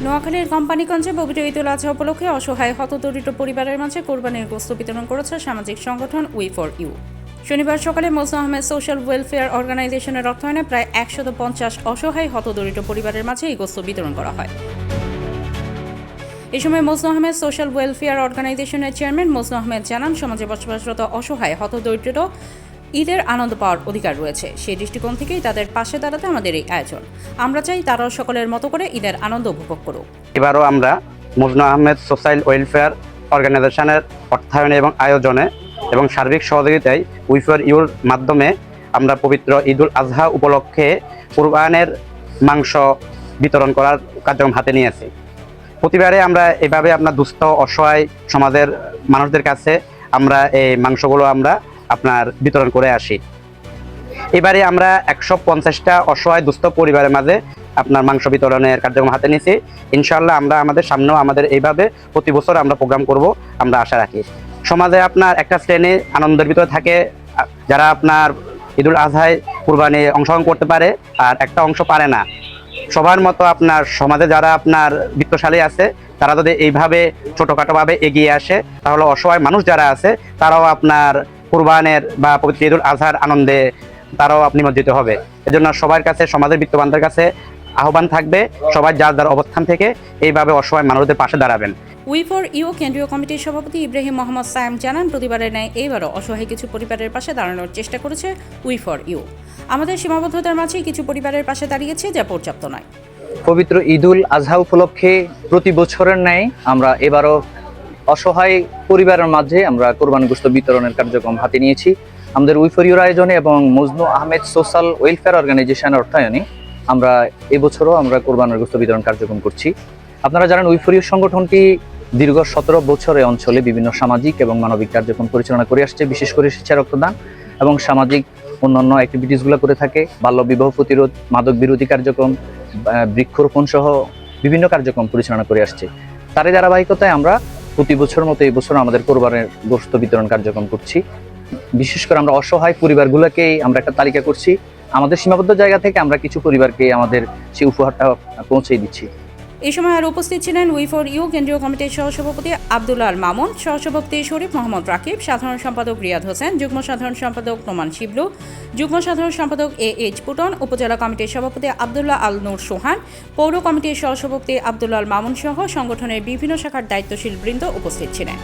নোয়াখালীর কোম্পানিগঞ্জে পবিত্র ঈদুল আজহা উপলক্ষে অসহায় হতদরিদ্র পরিবারের মাঝে কোরবানির গোশত বিতরণ করেছে সামাজিক সংগঠন উই ফর ইউ। শনিবার সকালে মজনু আহমেদ সোশ্যাল ওয়েলফেয়ার অর্গানাইজেশনের অর্থায়নে প্রায় 150 অসহায় হতদরিদ্র পরিবারের মাঝে এই গোশত বিতরণ করা হয়। এ সময় মজনু আহমেদ সোশ্যাল ওয়েলফেয়ার অর্গানাইজেশনের চেয়ারম্যান মজনু আহমেদ জানান, সমাজে বসবাসরত অসহায় হতদরিদ্র ঈদের আনন্দ পাওয়ার অধিকার রয়েছে। সেই দৃষ্টিকোণ থেকেই তাদের পাশে দাঁড়াতে আমাদের এই আয়োজন। আমরা চাই তারাও সকলের মতো করে ঈদের আনন্দ উপভোগ করুক। এবারও আমরা মজনু আহমেদ সোশ্যাল ওয়েলফেয়ার অর্গানাইজেশনের অর্থায়নে এবং আয়োজনে এবং সার্বিক সহযোগিতায় উই ফর ইউর মাধ্যমে আমরা পবিত্র ঈদুল আজহা উপলক্ষে কুরবানের মাংস বিতরণ করার কার্যক্রম হাতে নিয়েছি। প্রতিবারে আমরা এভাবে আপনার দুস্থ অসহায় সমাজের মানুষদের কাছে আমরা এই মাংসগুলো আমরা আপনার বিতরণ করে আসি। এবারে আমরা 150টা অসহায় দুস্থ পরিবারের মাঝে আপনার মাংস বিতরণের কার্যক্রম হাতে নিয়েছি। ইনশাআল্লাহ আমরা আমাদের সামনেও আমাদের এইভাবে প্রতি বছর আমরা প্রোগ্রাম করব, আমরা আশা রাখি। সমাজে আপনার একটা শ্রেণী আনন্দের ভিতরে থাকে, যারা আপনার ঈদুল আজহায় কুরবানি অংশগ্রহণ করতে পারে আর একটা অংশ পারে না। সবার মতো আপনার সমাজে যারা আপনার বিত্তশালী আছে তারা যদি এইভাবে ছোটোখাটোভাবে এগিয়ে আসে, তাহলে অসহায় মানুষ যারা আছে তারাও আপনার কুরবানের বা পবিত্র ঈদুল আজহার আনন্দে তারাও নিমজ্জিত হবে। এজন্য সবার কাছে, সমাজের বিত্তবানদের কাছে আহ্বান থাকবে, সবাই যার যার অবস্থান থেকে এইভাবে অসহায় মানুষদের পাশে দাঁড়াবেন। উই ফর ইউ কেন্দ্রীয় কমিটির সভাপতি ইব্রাহিম মোহাম্মদ সায়েম জানান, প্রতিবারের ন্যায় এইবারও অসহায় কিছু পরিবারের পাশে দাঁড়ানোর চেষ্টা করেছে উই ফর ইউ। আমাদের সীমাবদ্ধতার মাঝেই কিছু পরিবারের পাশে দাঁড়িয়েছে, যা পর্যাপ্ত নয়। পবিত্র ঈদুল আজহা উপলক্ষে প্রতি বছরের ন্যায় আমরা এবারও অসহায় পরিবারের মাঝে আমরা কোরবানি গোশত বিতরণের কার্যক্রম হাতে নিয়েছি। আমাদের উই ফর ইউর আয়োজনে এবং মজনু আহমেদ সোশ্যাল ওয়েলফেয়ার অর্গানাইজেশনের অর্থায়নে আমরা এবছরও আমরা কোরবানির গোশত বিতরণ কার্যক্রম করছি। আপনারা জানেন, উই ফর ইউ সংগঠনটি দীর্ঘ 17 বছরে অঞ্চলে বিভিন্ন সামাজিক এবং মানবিক কার্যক্রম পরিচালনা করে আসছে। বিশেষ করে স্বেচ্ছা রক্তদান এবং সামাজিক অন্যান্য অ্যাক্টিভিটিসগুলো করে থাকে। বাল্যবিবাহ প্রতিরোধ, মাদক বিরোধী কার্যক্রম, বৃক্ষরোপণ সহ বিভিন্ন কার্যক্রম পরিচালনা করে আসছে। তারই ধারাবাহিকতায় আমরা প্রতি বছর মতো এই বছর আমাদের কোরবানির গোশত বিতরণ কার্যক্রম করছি। বিশেষ করে আমরা অসহায় পরিবারগুলোকেই আমরা একটা তালিকা করছি। আমাদের সীমাবদ্ধ জায়গা থেকে আমরা কিছু পরিবারকে আমাদের সেই উপহারটা পৌঁছে দিচ্ছি। এই সময় আর উপস্থিত ছিলেন উই ফর ইউ কেন্দ্রীয় কমিটির সহসভাপতি আব্দুল্লাহ আল মামুন, সহসভাপতি শরীফ মোহাম্মদ রাকিব, সাধারণ সম্পাদক রিয়াদ হোসেন, যুগ্ম সাধারণ সম্পাদক নোমান শিবলু, যুগ্ম সাধারণ সম্পাদক এইচ পুটন, উপজেলা কমিটির সভাপতি আব্দুল্লাহ আল নূর সোহান, পৌর কমিটির সহসভাপতি আব্দুল্লাহ আল মামুন সহ সংগঠনের বিভিন্ন শাখার দায়িত্বশীল বৃন্দ উপস্থিত ছিলেন।